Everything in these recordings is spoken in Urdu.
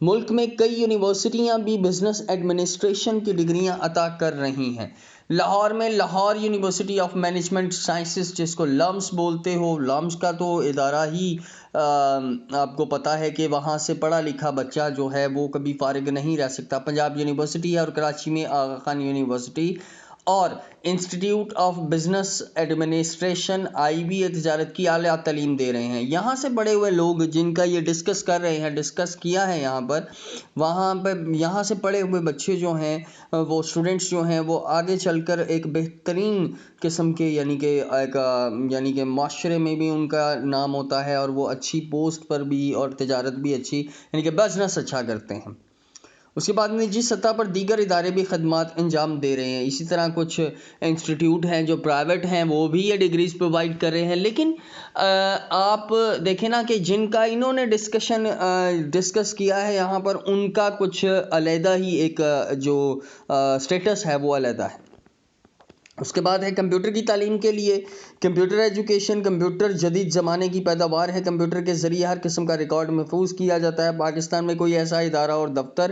ملک میں کئی یونیورسٹیاں بھی بزنس ایڈمنسٹریشن کی ڈگریاں عطا کر رہی ہیں۔ لاہور میں Lahore university of management sciences, جس کو لمس بولتے ہو، لمس کا تو ادارہ ہی آپ کو پتہ ہے کہ وہاں سے پڑھا لکھا بچہ جو ہے وہ کبھی فارغ نہیں رہ سکتا۔ پنجاب یونیورسٹی ہے اور کراچی میں آغا خان یونیورسٹی اور institute of business administration IBA تجارت کی اعلیٰ تعلیم دے رہے ہیں۔ یہاں سے پڑھے ہوئے لوگ جن کا یہ ڈسکس کر رہے ہیں، ڈسکس کیا ہے وہاں پہ یہاں سے پڑھے ہوئے بچے جو ہیں، وہ اسٹوڈنٹس جو ہیں، وہ آگے چل کر ایک بہترین قسم کے یعنی کہ معاشرے میں بھی ان کا نام ہوتا ہے، اور وہ اچھی پوسٹ پر بھی اور تجارت بھی اچھی یعنی کہ بزنس اچھا کرتے ہیں۔ اس کے بعد نجی سطح پر دیگر ادارے بھی خدمات انجام دے رہے ہیں۔ اسی طرح کچھ انسٹیٹیوٹ ہیں جو پرائیویٹ ہیں، وہ بھی یہ ڈگریز پرووائڈ کر رہے ہیں، لیکن آپ دیکھیں نا کہ جن کا انہوں نے ڈسکس کیا ہے یہاں پر، ان کا کچھ علیحدہ ہی ایک جو سٹیٹس ہے وہ علیحدہ ہے۔ اس کے بعد ہے کمپیوٹر کی تعلیم کے لیے کمپیوٹر ایجوکیشن۔ کمپیوٹر جدید زمانے کی پیداوار ہے۔ کمپیوٹر کے ذریعے ہر قسم کا ریکارڈ محفوظ کیا جاتا ہے۔ پاکستان میں کوئی ایسا ادارہ اور دفتر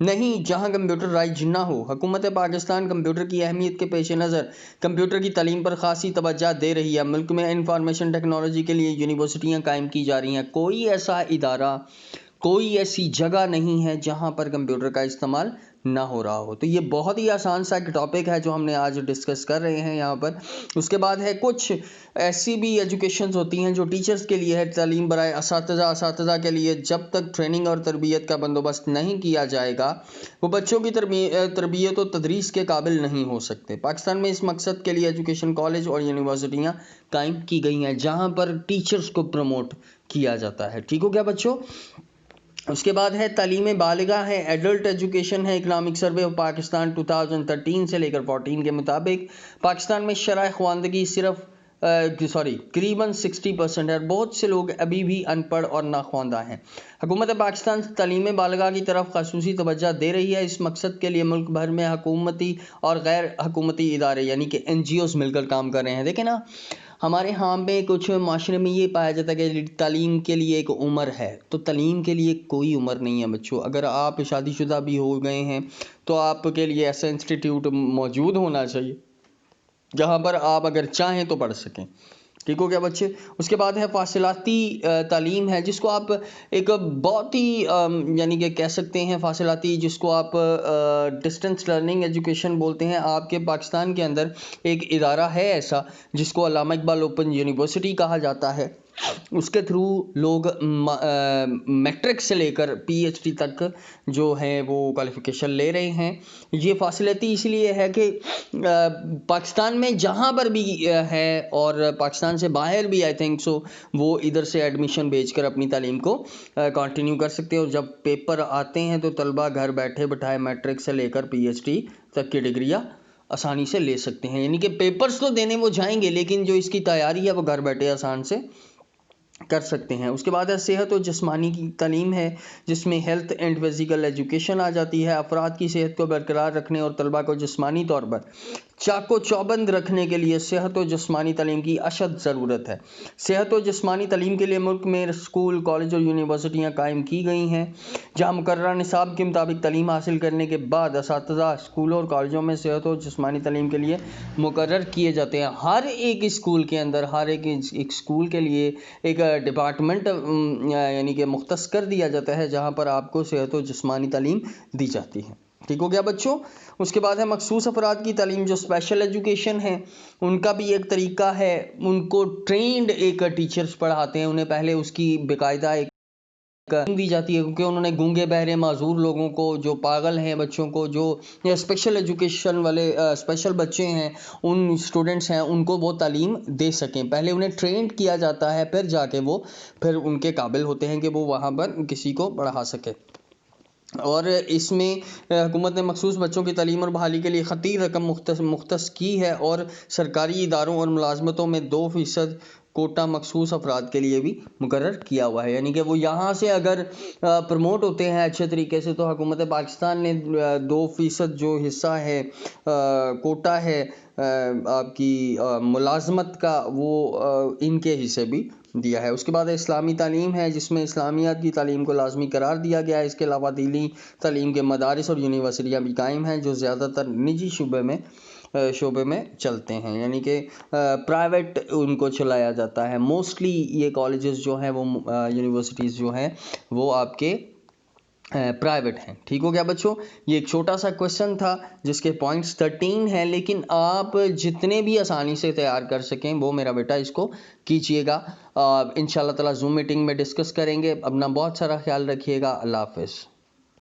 نہیں جہاں کمپیوٹر رائج نہ ہو۔ حکومت پاکستان کمپیوٹر کی اہمیت کے پیش نظر کمپیوٹر کی تعلیم پر خاصی توجہ دے رہی ہے۔ ملک میں انفارمیشن ٹیکنالوجی کے لیے یونیورسٹیاں قائم کی جا رہی ہیں۔ کوئی ایسا ادارہ، کوئی ایسی جگہ نہیں ہے جہاں پر کمپیوٹر کا استعمال نہ ہو رہا ہو۔ تو یہ بہت ہی آسان سا ایک ٹاپک ہے جو ہم نے آج ڈسکس کر رہے ہیں یہاں پر۔ اس کے بعد ہے کچھ ایسی بھی ایجوکیشنز ہوتی ہیں جو ٹیچرز کے لیے ہے، تعلیم برائے اساتذہ کے لیے جب تک ٹریننگ اور تربیت کا بندوبست نہیں کیا جائے گا، وہ بچوں کی تربیت و تدریس کے قابل نہیں ہو سکتے۔ پاکستان میں اس مقصد کے لیے ایجوکیشن کالج اور یونیورسٹیاں قائم کی گئی ہیں جہاں پر ٹیچرز کو پروموٹ کیا جاتا ہے۔ ٹھیک ہو گیا بچوں؟ اس کے بعد ہے تعلیم بالغہ ہے، ایڈلٹ ایجوکیشن ہے۔ اکنامک سروے آف پاکستان 2013 سے لے کر 14 کے مطابق پاکستان میں شرح خواندگی قریباً 60% ہے، اور بہت سے لوگ ابھی بھی ان پڑھ اور ناخواندہ ہیں۔ حکومت پاکستان تعلیم بالغہ کی طرف خصوصی توجہ دے رہی ہے۔ اس مقصد کے لیے ملک بھر میں حکومتی اور غیر حکومتی ادارے یعنی کہ NGOs مل کر کام کر رہے ہیں۔ دیکھیں نا، ہمارے ہاں میں کچھ معاشرے میں یہ پایا جاتا ہے کہ تعلیم کے لیے ایک عمر ہے، تو تعلیم کے لیے کوئی عمر نہیں ہے بچوں۔ اگر آپ شادی شدہ بھی ہو گئے ہیں تو آپ کے لیے ایسا انسٹیٹیوٹ موجود ہونا چاہیے جہاں پر آپ اگر چاہیں تو پڑھ سکیں۔ ٹھیک ہو گیا بچے؟ اس کے بعد ہے فاصلاتی تعلیم ہے، جس کو آپ ایک بہت ہی یعنی کہ کہہ سکتے ہیں فاصلاتی، جس کو آپ ڈسٹنس لرننگ ایجوکیشن بولتے ہیں۔ آپ کے پاکستان کے اندر ایک ادارہ ہے ایسا جس کو علامہ اقبال اوپن یونیورسٹی کہا جاتا ہے۔ اس کے تھرو لوگ میٹرک سے لے کر PhD تک جو ہے وہ کوالیفیکیشن لے رہے ہیں۔ یہ فاصلاتی اس لیے ہے کہ پاکستان میں جہاں پر بھی ہے اور پاکستان سے باہر بھی آئی تھنک سو، وہ ادھر سے ایڈمیشن بھیج کر اپنی تعلیم کو کنٹینیو کر سکتے ہیں، اور جب پیپر آتے ہیں تو طلبہ گھر بیٹھے بٹھائے میٹرک سے لے کر PhD تک کی ڈگریاں آسانی سے لے سکتے ہیں۔ یعنی کہ پیپرز تو دینے وہ جائیں گے، لیکن جو اس کی تیاری ہے وہ گھر بیٹھے آسان سے کر سکتے ہیں۔ اس کے بعد ہے صحت و جسمانی کی تعلیم ہے، جس میں ہیلتھ اینڈ فزیکل ایجوکیشن آ جاتی ہے۔ افراد کی صحت کو برقرار رکھنے اور طلبہ کو جسمانی طور پر چاق و چوبند رکھنے کے لیے صحت و جسمانی تعلیم کی اشد ضرورت ہے۔ صحت و جسمانی تعلیم کے لیے ملک میں اسکول، کالج اور یونیورسٹیاں قائم کی گئی ہیں، جہاں مقررہ نصاب کے مطابق تعلیم حاصل کرنے کے بعد اساتذہ اسکولوں اور کالجوں میں صحت و جسمانی تعلیم کے لیے مقرر کیے جاتے ہیں۔ ہر ایک اسکول کے اندر، ہر ایک اسکول کے لیے ایک ڈپارٹمنٹ یعنی کہ مختص کر دیا جاتا ہے جہاں پر آپ کو صحت و جسمانی تعلیم دی جاتی ہے۔ ٹھیک ہو گیا بچوں؟ اس کے بعد ہے مخصوص افراد کی تعلیم جو اسپیشل ایجوکیشن ہے، ان کا بھی ایک طریقہ ہے۔ ان کو ٹرینڈ ایک ٹیچرز پڑھاتے ہیں، انہیں پہلے اس کی باقاعدہ ایک دی جاتی ہے، کیونکہ انہوں نے گونگے بہرے معذور لوگوں کو، جو پاگل ہیں بچوں کو، جو اسپیشل ایجوکیشن والے اسپیشل بچے ہیں، ان اسٹوڈنٹس ہیں، ان کو وہ تعلیم دے سکیں۔ پہلے انہیں ٹرینڈ کیا جاتا ہے، پھر جا کے وہ پھر ان کے قابل ہوتے ہیں کہ وہ وہاں پر کسی کو پڑھا سکے۔ اور اس میں حکومت نے مخصوص بچوں کی تعلیم اور بحالی کے لیے خطیر رقم مختص کی ہے، اور سرکاری اداروں اور ملازمتوں میں 2% کوٹا مخصوص افراد کے لیے بھی مقرر کیا ہوا ہے۔ یعنی کہ وہ یہاں سے اگر پروموٹ ہوتے ہیں اچھے طریقے سے، تو حکومت پاکستان نے 2% جو حصہ ہے کوٹا ہے آپ کی ملازمت کا، وہ ان کے حصے بھی دیا ہے۔ اس کے بعد اسلامی تعلیم ہے، جس میں اسلامیات کی تعلیم کو لازمی قرار دیا گیا ہے۔ اس کے علاوہ دینی تعلیم کے مدارس اور یونیورسٹیاں بھی قائم ہیں، جو زیادہ تر نجی شعبے میں چلتے ہیں، یعنی کہ پرائیویٹ ان کو چلایا جاتا ہے۔ موسٹلی یہ کالجز جو ہیں وہ یونیورسٹیز جو ہیں وہ آپ کے پرائیویٹ ہیں۔ ٹھیک ہو گیا بچوں، یہ ایک چھوٹا سا کویسچن تھا جس کے پوائنٹس 13 ہیں، لیکن آپ جتنے بھی آسانی سے تیار کر سکیں وہ میرا بیٹا اس کو کیجیے گا۔ انشاءاللہ تعالیٰ زوم میٹنگ میں ڈسکس کریں گے۔ اپنا بہت سارا خیال رکھیے گا۔ اللہ حافظ۔